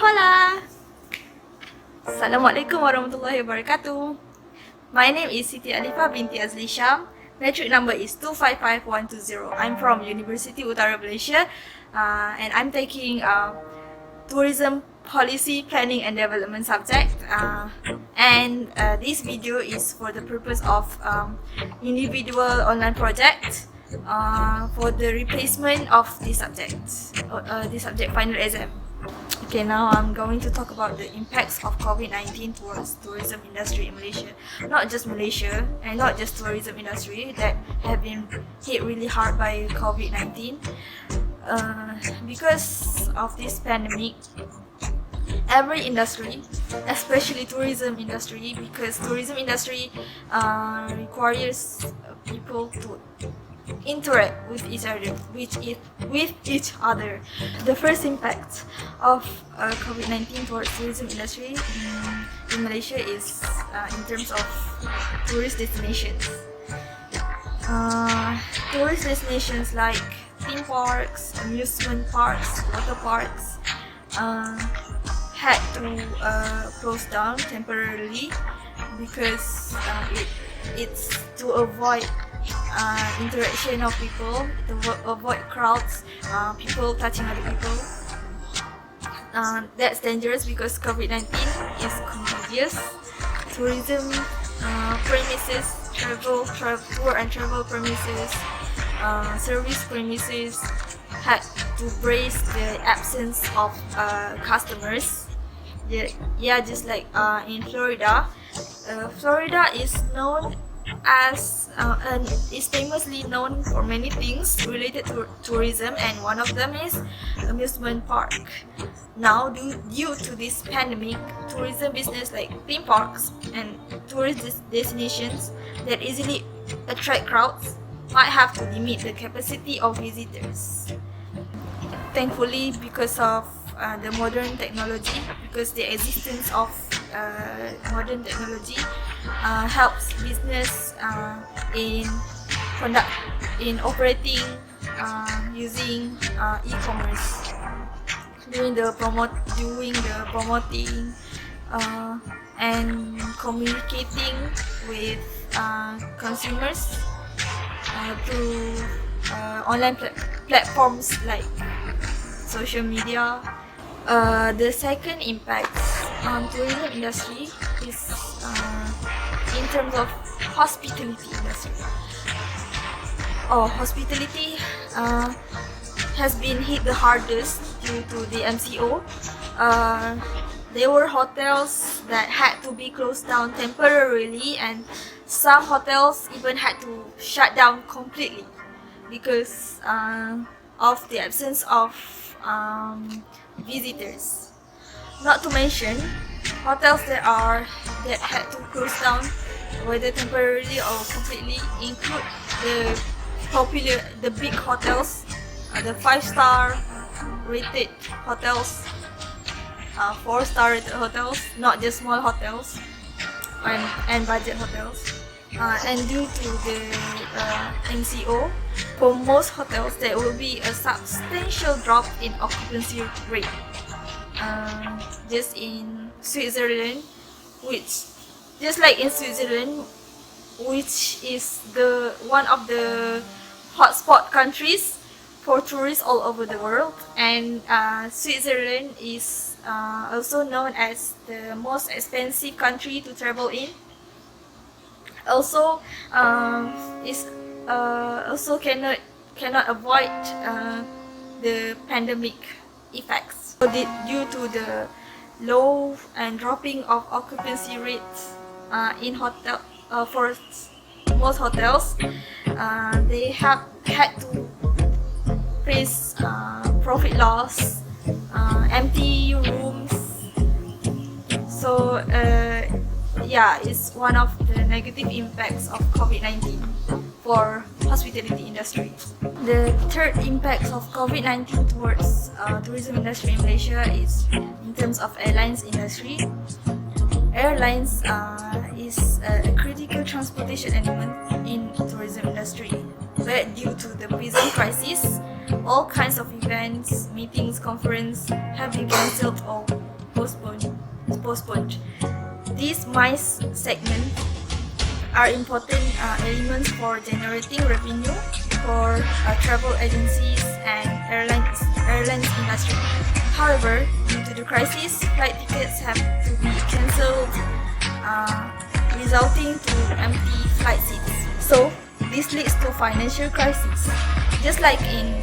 Hola! Assalamualaikum warahmatullahi wabarakatuh. My name is Siti Alifah binti Azli Syam. Metric number is 255120. I'm from University Utara Malaysia and I'm taking Tourism Policy Planning and Development subject and this video is for the purpose of individual online project for the replacement of this subject final exam. Okay, now I'm going to talk about the impacts of COVID-19 towards tourism industry in Malaysia. Not just Malaysia and not just tourism industry that have been hit really hard by COVID-19. Because of this pandemic, every industry, especially tourism industry, because tourism industry requires people to interact with each other. The first impact of COVID-19 towards tourism industry in Malaysia is in terms of tourist destinations. Tourist destinations like theme parks, amusement parks, water parks had to close down temporarily because it's to avoid interaction of people, to avoid crowds, people touching other people. That's dangerous because COVID-19 is contagious. Tourism premises, tour and travel premises, service premises had to brace the absence of customers. Yeah, just like in Florida. Florida is known as and is famously known for many things related to tourism, and one of them is amusement park. Now, due to this pandemic, tourism business like theme parks and tourist destinations that easily attract crowds might have to limit the capacity of visitors. Thankfully, because of the modern technology, because the existence of modern technology helps business in operating using e-commerce, doing the promoting and communicating with consumers through online platforms like social media. The second impact on tourism industry is in terms of hospitality industry. Hospitality has been hit the hardest due to the MCO. There were hotels that had to be closed down temporarily, and some hotels even had to shut down completely because of the absence of visitors. Not to mention hotels that had to close down, whether temporarily or completely, include the big hotels, the 5-star rated hotels, 4-star rated hotels, not just small hotels and budget hotels. And due to the MCO, for most hotels there will be a substantial drop in occupancy rate. Just in Switzerland, which is one of the hotspot countries for tourists all over the world, and Switzerland is also known as the most expensive country to travel in. Also, cannot avoid the pandemic effects. So due to the low and dropping of occupancy rates in hotel for most hotels, they have had to face profit loss, empty rooms. So it's one of the negative impacts of COVID-19 for hospitality industry. The third impact of COVID-19 towards tourism industry in Malaysia is in terms of airlines industry. Airlines is a critical transportation element in tourism industry, but due to the present crisis, all kinds of events, meetings, conferences have been cancelled or postponed. These MICE segments are important elements for generating revenue for travel agencies and airlines industry. However, due to the crisis, flight tickets have to be cancelled, resulting to empty flight seats. So this leads to financial crisis. Just like in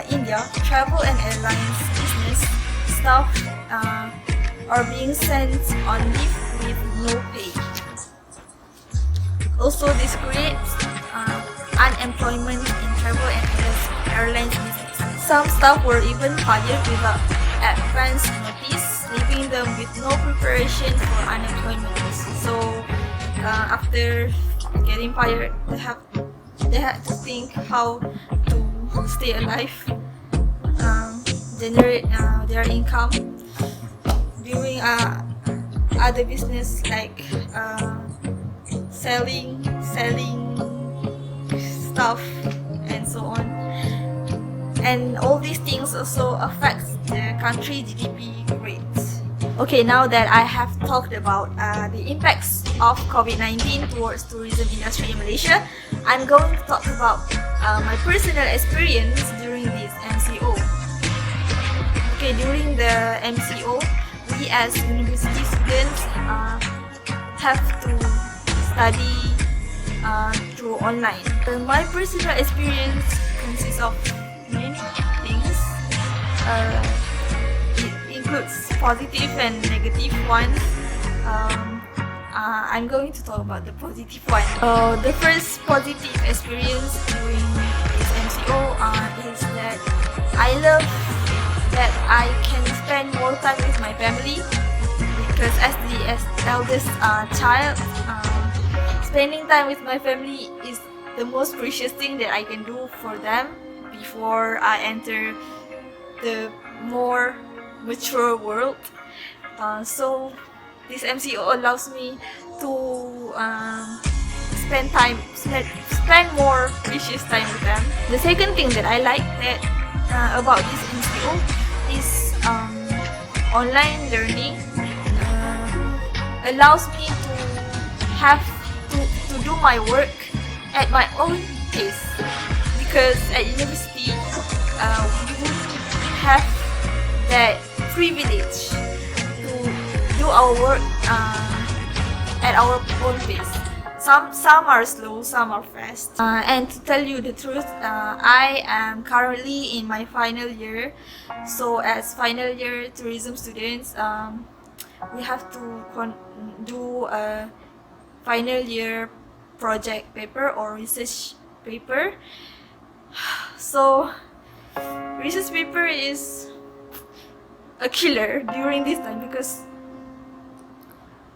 India, travel and airlines business staff are being sent on leave with no pay. Also, this creates unemployment in travel and airlines business. Some staff were even fired without advance notice, leaving them with no preparation for unemployment. So, after getting fired, they had to think how to stay alive, generate their income, doing other business like selling stuff and so on. And all these things also affect the country GDP rates. Okay, now that I have talked about the impacts of COVID-19 towards tourism industry in Malaysia, I'm going to talk about my personal experience during this MCO. Okay, during the MCO, we as university students have to study through online. My personal experience consists of many things. It includes positive and negative ones. I'm going to talk about the positive one. The first positive experience during this MCO is that I love that I can spend more time with my family, because as the eldest child, spending time with my family is the most precious thing that I can do for them before I enter the more mature world. So this MCO allows me to spend more precious time with them. The second thing that I like about this MCO is online learning allows me to have to do my work at my own pace, because at university we wouldn't have that privilege to do our work at our own pace. Some are slow, some are fast. And to tell you the truth, I am currently in my final year. So as final year tourism students, we have to do a final year project paper or research paper. So research paper is a killer during this time, because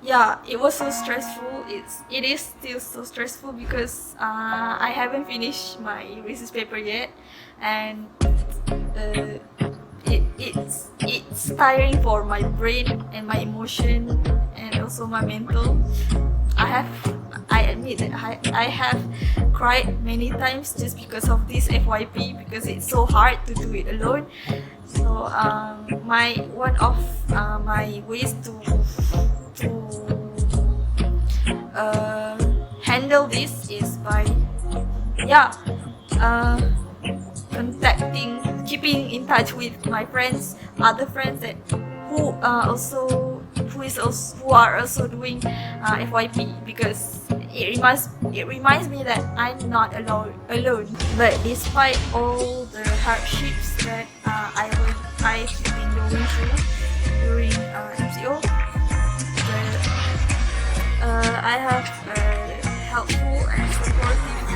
yeah, it was so stressful. It is still so stressful because I haven't finished my research paper yet, and it's tiring for my brain and my emotion and also my mental. I admit that I have cried many times just because of this FYP, because it's so hard to do it alone. So one of my ways to handle this is by keeping in touch with my friends, other friends who are also doing FYP, because it reminds me that I'm not alone. But despite all the hardships that I've been going through during MCO, I have helpful and supportive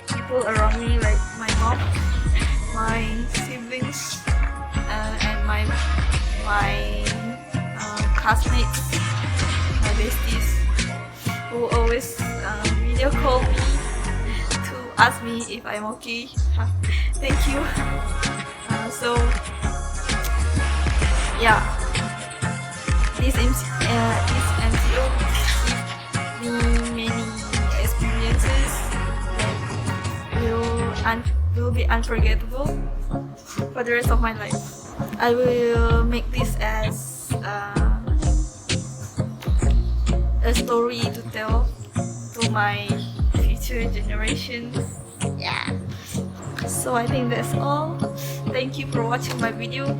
people around me, like my mom, my siblings, and my classmates, my besties, who always video call me to ask me if I'm okay. Thank you. So yeah, this MCO give me many experiences that will be unforgettable for the rest of my life. I will make this as story to tell to my future generations. Yeah. So I think that's all. Thank you for watching my video.